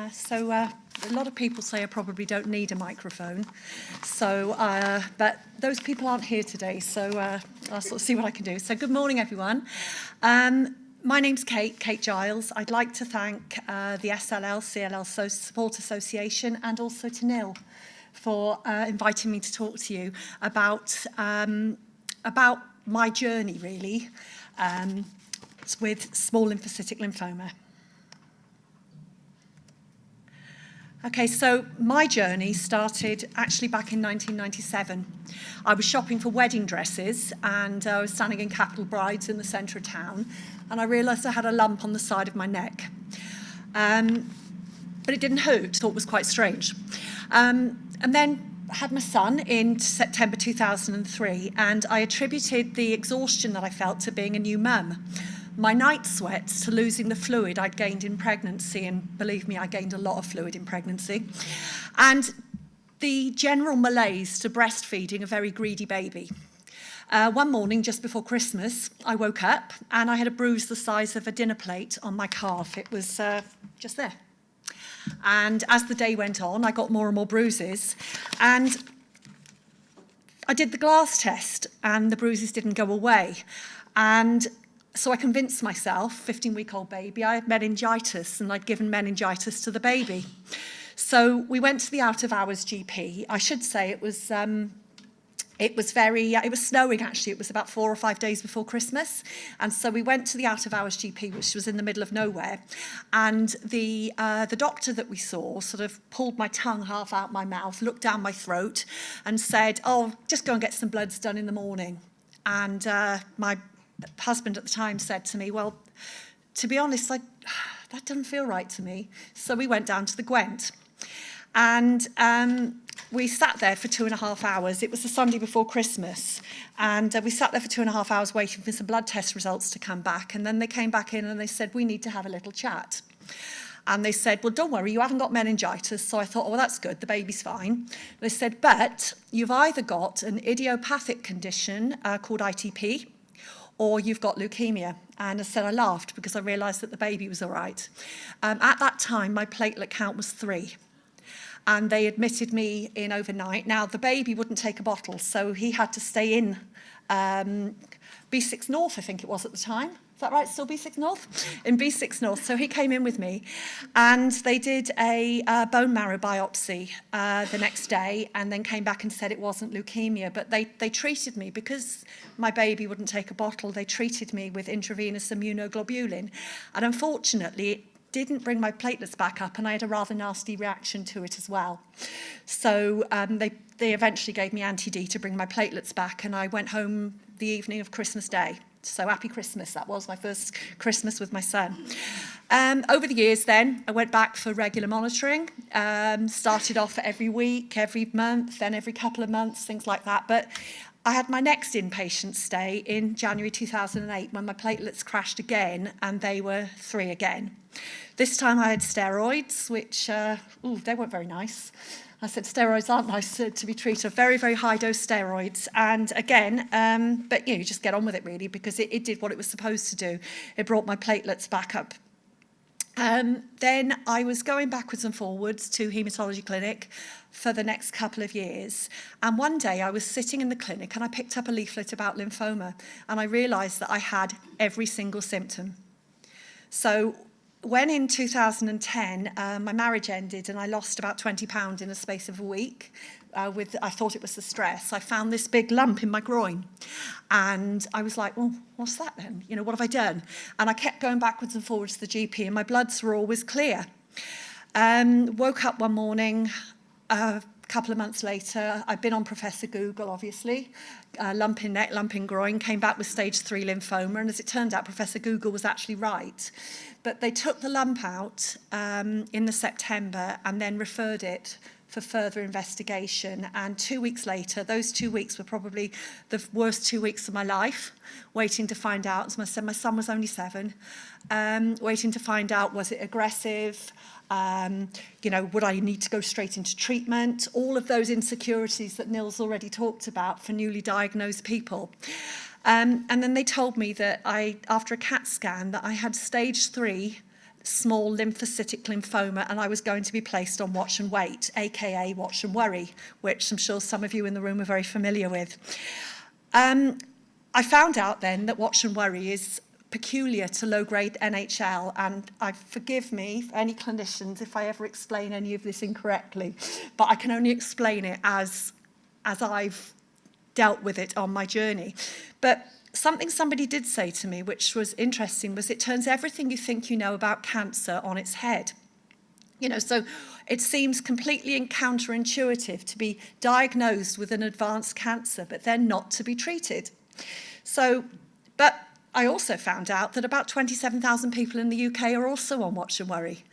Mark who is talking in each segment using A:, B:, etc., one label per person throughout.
A: A lot of people say I probably don't need a microphone, but those people aren't here today, so I'll sort of see what I can do. So good morning, everyone. My name's Kate Giles. I'd like to thank the SLL, CLL Support Association, and also to Neil for inviting me to talk to you about my journey, really, with small lymphocytic lymphoma. Okay, so my journey started actually back in 1997. I was shopping for wedding dresses and I was standing in Capitol Brides in the centre of town, and I realised I had a lump on the side of my neck. But it didn't hurt, so it was quite strange. And then I had my son in September 2003, and I attributed the exhaustion that I felt to being a new mum. My night sweats to losing the fluid I'd gained in pregnancy, and believe me, I gained a lot of fluid in pregnancy, and the general malaise to breastfeeding a very greedy baby. One morning, just before Christmas, I woke up and I had a bruise the size of a dinner plate on my calf. It was just there. And as the day went on, I got more and more bruises, and I did the glass test and the bruises didn't go away. And so I convinced myself, 15-week-old baby, I had meningitis and I'd given meningitis to the baby. So we went to the out-of-hours GP. I should say it was snowing actually. It was about 4 or 5 days before Christmas. And so we went to the out-of-hours GP, which was in the middle of nowhere. And the doctor that we saw sort of pulled my tongue half out my mouth, looked down my throat and said, "Oh, just go and get some bloods done in the morning." And my husband at the time said to me, "Well, to be honest, that doesn't feel right to me." So we went down to the Gwent. And we sat there for 2.5 hours. It was the Sunday before Christmas. And we sat there for 2.5 hours waiting for some blood test results to come back. And then they came back in and they said, "We need to have a little chat." And they said, "Well, don't worry, you haven't got meningitis." So I thought, "Oh, well, that's good, the baby's fine." They said, "But you've either got an idiopathic condition called ITP, or you've got leukemia." And I said, I laughed because I realised that the baby was all right. At that time, my platelet count was 3. And they admitted me in overnight. Now, the baby wouldn't take a bottle, so he had to stay in B6 North, I think it was at the time. Is that right? Still B6 North? In B6 North. So he came in with me, and they did a bone marrow biopsy the next day, and then came back and said it wasn't leukemia. But they treated me, because my baby wouldn't take a bottle, they treated me with intravenous immunoglobulin. And unfortunately, it didn't bring my platelets back up, and I had a rather nasty reaction to it as well. So they eventually gave me anti-D to bring my platelets back, and I went home the evening of Christmas Day. So happy Christmas. That was my first Christmas with my son. Over the years then, I went back for regular monitoring. Started off every week, every month, then every couple of months, things like that. But I had my next inpatient stay in January 2008 when my platelets crashed again, and they were 3 again. This time I had steroids, which, they weren't very nice. I said, steroids aren't nice to be treated. Very, very high dose steroids. And again, but you just get on with it really, because it did what it was supposed to do. It brought my platelets back up. Then I was going backwards and forwards to haematology clinic for the next couple of years. And one day I was sitting in the clinic and I picked up a leaflet about lymphoma, and I realised that I had every single symptom. So when in 2010 my marriage ended and I lost about 20 pounds in the space of a week, I thought it was the stress, I found this big lump in my groin. And I was like, well, what's that then? What have I done? And I kept going backwards and forwards to the GP, and my bloods were always clear. Woke up one morning, a couple of months later, I'd been on Professor Google, obviously, lump in neck, lump in groin, came back with stage 3 lymphoma, and as it turned out, Professor Google was actually right. But they took the lump out in the September and then referred it for further investigation. And 2 weeks later, those 2 weeks were probably the worst 2 weeks of my life, waiting to find out. As I said, my son was only 7, waiting to find out, was it aggressive? Would I need to go straight into treatment? All of those insecurities that Neil's already talked about for newly diagnosed people. And then they told me that after a CAT scan, that I had stage 3 small lymphocytic lymphoma, and I was going to be placed on watch and wait, aka watch and worry, which I'm sure some of you in the room are very familiar with. I found out then that watch and worry is peculiar to low-grade NHL, and forgive me, any clinicians, if I ever explain any of this incorrectly, but I can only explain it as I've dealt with it on my journey. But something somebody did say to me, which was interesting, was it turns everything you think you know about cancer on its head. So it seems completely counterintuitive to be diagnosed with an advanced cancer, but then not to be treated. But I also found out that about 27,000 people in the UK are also on watch and worry.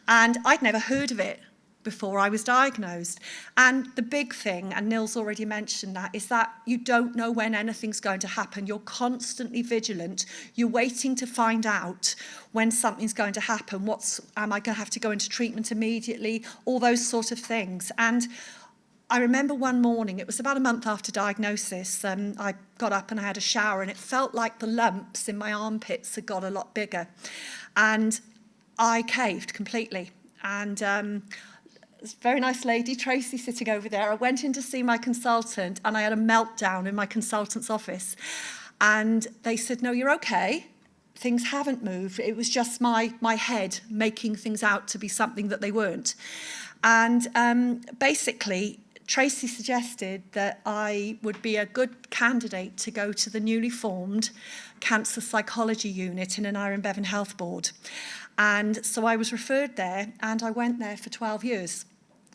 A: And I'd never heard of it before I was diagnosed. And the big thing, and Neil's already mentioned that, is that you don't know when anything's going to happen. You're constantly vigilant. You're waiting to find out when something's going to happen. Am I going to have to go into treatment immediately? All those sort of things. And I remember one morning, it was about a month after diagnosis, I got up and I had a shower, and it felt like the lumps in my armpits had got a lot bigger. And I caved completely. And this very nice lady, Tracy, sitting over there, I went in to see my consultant, and I had a meltdown in my consultant's office. And they said, no, you're okay. Things haven't moved. It was just my head making things out to be something that they weren't. And basically, Tracy suggested that I would be a good candidate to go to the newly formed cancer psychology unit in an Iron Bevan Health Board. And so I was referred there, and I went there for 12 years.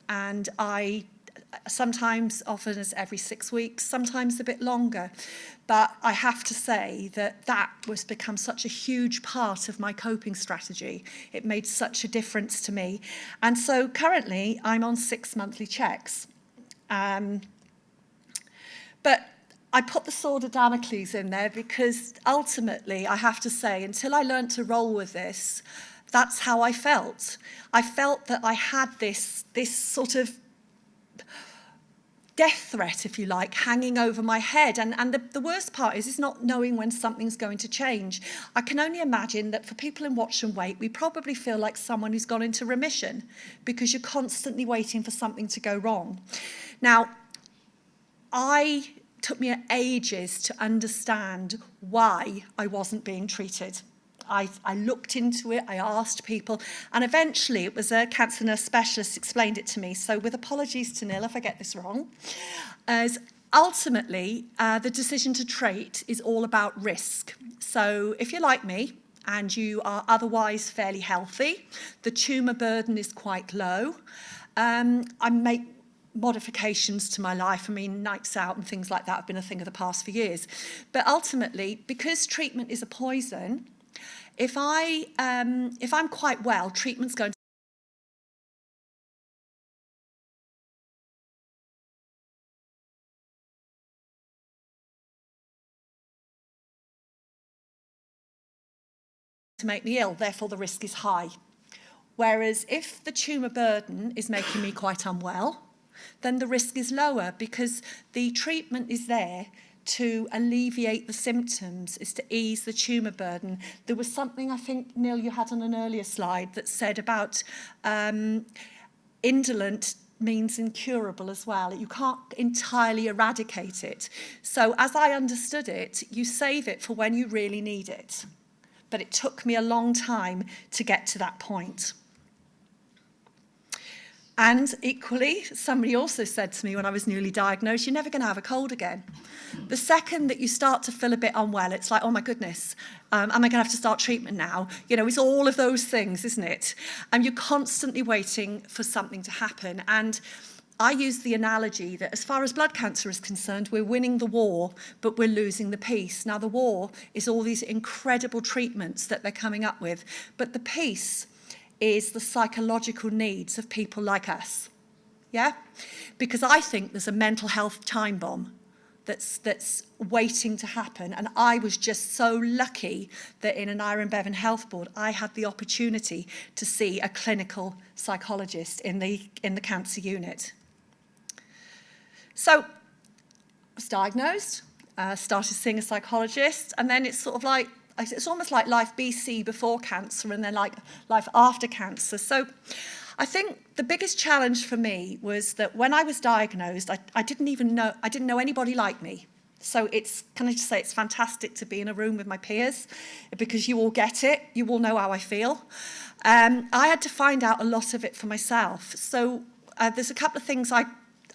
A: And I sometimes often as every 6 weeks, sometimes a bit longer. But I have to say that was become such a huge part of my coping strategy. It made such a difference to me. And so currently I'm on 6 monthly checks. But I put the sword of Damocles in there because ultimately, I have to say, until I learned to roll with this, that's how I felt. I felt that I had this sort of death threat, if you like, hanging over my head. And the worst part is not knowing when something's going to change. I can only imagine that for people in watch and wait, we probably feel like someone who's gone into remission because you're constantly waiting for something to go wrong. Now, took me ages to understand why I wasn't being treated. I looked into it, I asked people, and eventually it was a cancer nurse specialist explained it to me. So with apologies to Neil if I get this wrong, as ultimately the decision to treat is all about risk. So if you're like me and you are otherwise fairly healthy, the tumour burden is quite low. I make modifications to my life. I mean, nights out and things like that have been a thing of the past for years. But ultimately, because treatment is a poison, if I'm quite well, treatment's going to make me ill, therefore the risk is high. Whereas if the tumour burden is making me quite unwell, then the risk is lower because the treatment is there to alleviate the symptoms, is to ease the tumour burden. There was something, I think, Neil, you had on an earlier slide that said about indolent means incurable as well. You can't entirely eradicate it. So as I understood it, you save it for when you really need it. But it took me a long time to get to that point. And equally, somebody also said to me when I was newly diagnosed, you're never going to have a cold again. The second that you start to feel a bit unwell, it's like, oh my goodness, am I going to have to start treatment now? You know, it's all of those things, isn't it? And you're constantly waiting for something to happen. And I use the analogy that as far as blood cancer is concerned, we're winning the war, but we're losing the peace. Now, the war is all these incredible treatments that they're coming up with, but the peace is the psychological needs of people like us, yeah? Because I think there's a mental health time bomb that's waiting to happen, and I was just so lucky that in an Iron Bevan Health Board, I had the opportunity to see a clinical psychologist in the cancer unit. So I was diagnosed, started seeing a psychologist, and then it's sort of like, it's almost like life BC before cancer and then like life after cancer. So I think the biggest challenge for me was that when I was diagnosed, I didn't know anybody like me. So can I just say it's fantastic to be in a room with my peers because you all get it, you all know how I feel. I had to find out a lot of it for myself. So there's a couple of things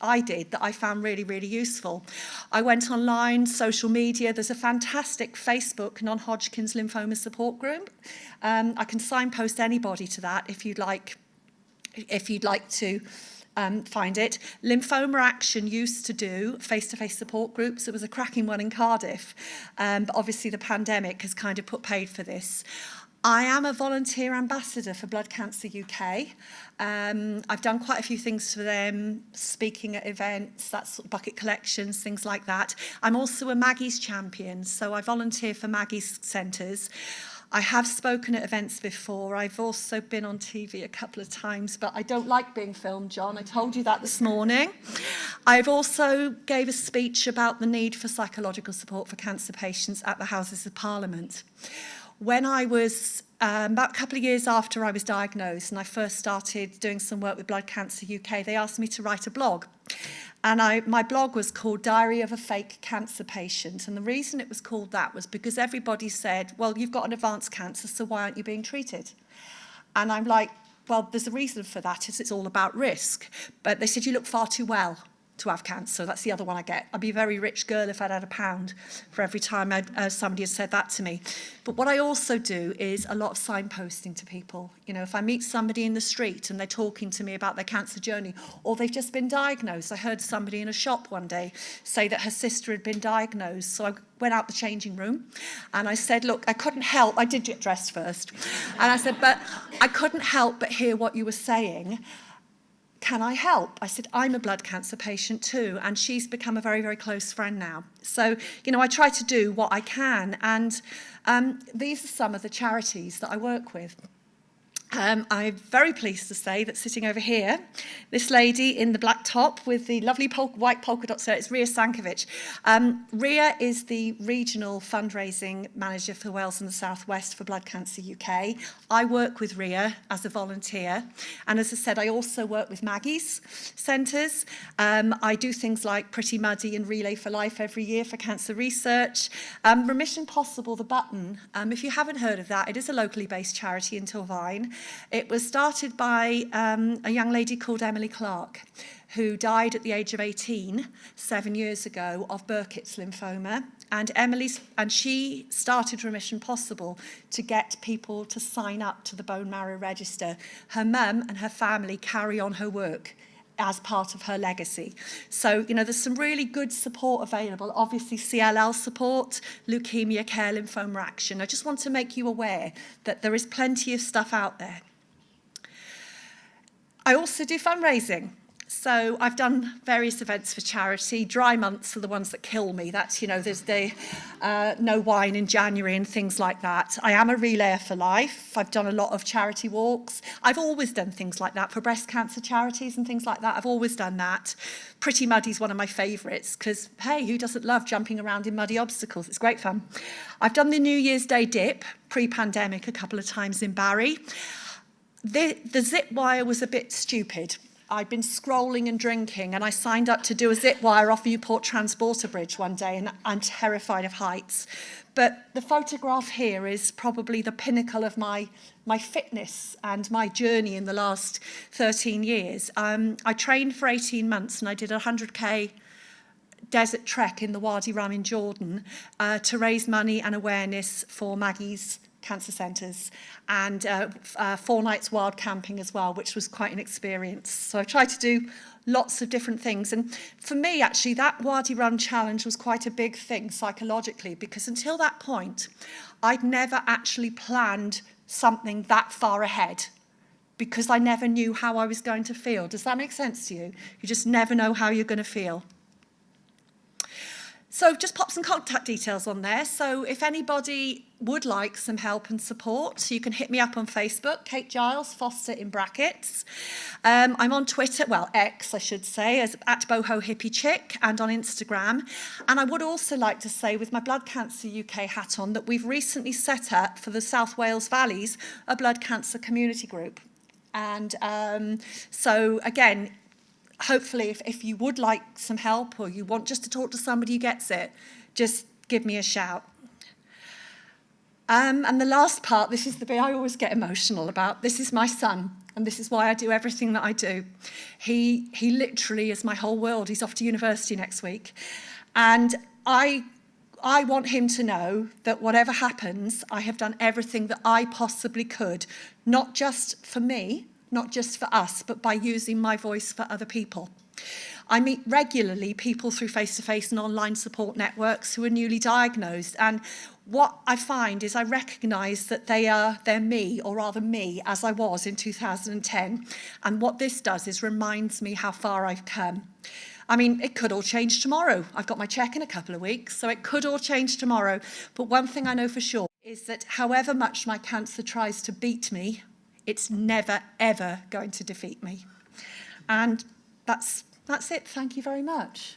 A: I did that I found really, really useful. I went online, social media. There's a fantastic Facebook non-Hodgkin's lymphoma support group. I can signpost anybody to that if you'd like to find it. Lymphoma Action used to do face-to-face support groups. It was a cracking one in Cardiff, but obviously the pandemic has kind of put paid for this. I am a volunteer ambassador for Blood Cancer UK. I've done quite a few things for them, speaking at events, that's bucket collections, things like that. I'm also a Maggie's champion, so I volunteer for Maggie's centres. I have spoken at events before. I've also been on TV a couple of times, but I don't like being filmed, John. I told you that this morning. I've also gave a speech about the need for psychological support for cancer patients at the Houses of Parliament. When I was about a couple of years after I was diagnosed and I first started doing some work with Blood Cancer UK, they asked me to write a blog. And my blog was called Diary of a Fake Cancer Patient. And the reason it was called that was because everybody said, well, you've got an advanced cancer, so why aren't you being treated? And I'm like, well, there's a reason for that. It's all about risk. But they said, you look far too well to have cancer. That's the other one I get. I'd be a very rich girl if I'd had £1 for every time somebody had said that to me. But what I also do is a lot of signposting to people. You know, if I meet somebody in the street and they're talking to me about their cancer journey, or they've just been diagnosed. I heard somebody in a shop one day say that her sister had been diagnosed. So I went out the changing room and I said, look, I couldn't help. I did get dressed first. And I said, but I couldn't help but hear what you were saying. Can I help? I said, I'm a blood cancer patient too, and she's become a very, very close friend now. So, you know, I try to do what I can, and these are some of the charities that I work with. I'm very pleased to say that sitting over here, this lady in the black top with the lovely white polka dots there, it's Ria Sankovic. Ria is the regional fundraising manager for Wales and the South West for Blood Cancer UK. I work with Ria as a volunteer. And as I said, I also work with Maggie's centres. I do things like Pretty Muddy and Relay for Life every year for cancer research. Remission Possible, the button. If you haven't heard of that, it is a locally based charity in Torvine. It was started by a young lady called Emily Clark, who died at the age of 18, 7 years ago, of Burkitt's lymphoma. And she started Remission Possible to get people to sign up to the bone marrow register. Her mum and her family carry on her work as part of her legacy. So, you know, there's some really good support available. Obviously, CLL support, Leukemia Care, Lymphoma Action. I just want to make you aware that there is plenty of stuff out there. I also do fundraising. So I've done various events for charity. Dry months are the ones that kill me. That's, you know, there's the no wine in January and things like that. I am a relayer for life. I've done a lot of charity walks. I've always done things like that for breast cancer charities and things like that. I've always done that. Pretty Muddy's one of my favourites because, hey, who doesn't love jumping around in muddy obstacles? It's great fun. I've done the New Year's Day dip, pre-pandemic, a couple of times in Barry. The zip wire was a bit stupid. I'd been scrolling and drinking and I signed up to do a zip wire off Newport Transporter Bridge one day, and I'm terrified of heights. But the photograph here is probably the pinnacle of my fitness and my journey in the last 13 years. I trained for 18 months and I did a 100k desert trek in the Wadi Rum in Jordan to raise money and awareness for Maggie's cancer centres, and 4 nights wild camping as well, which was quite an experience. So I tried to do lots of different things. And for me, actually, that Wadi Rum challenge was quite a big thing psychologically, because until that point, I'd never actually planned something that far ahead, because I never knew how I was going to feel. Does that make sense to you? You just never know how you're going to feel. So just pop some contact details on there. So if anybody would like some help and support, you can hit me up on Facebook, Kate Giles, Foster in brackets. I'm on Twitter, well, X, I should say, as @BohoHippieChick, and on Instagram. And I would also like to say, with my Blood Cancer UK hat on, that we've recently set up for the South Wales Valleys a blood cancer community group. And so, again, hopefully, if you would like some help or you want just to talk to somebody who gets it, just give me a shout. And the last part, this is the bit I always get emotional about. This is my son, and this is why I do everything that I do. He literally is my whole world. He's off to university next week. And I want him to know that whatever happens, I have done everything that I possibly could, not just for me, not just for us, but by using my voice for other people. I meet regularly people through face-to-face and online support networks who are newly diagnosed, and what I find is I recognise that they're me, or rather me, as I was in 2010, and what this does is reminds me how far I've come. I mean, it could all change tomorrow. I've got my check in a couple of weeks, so it could all change tomorrow, but one thing I know for sure is that however much my cancer tries to beat me, it's never, ever going to defeat me. And that's it. Thank you very much.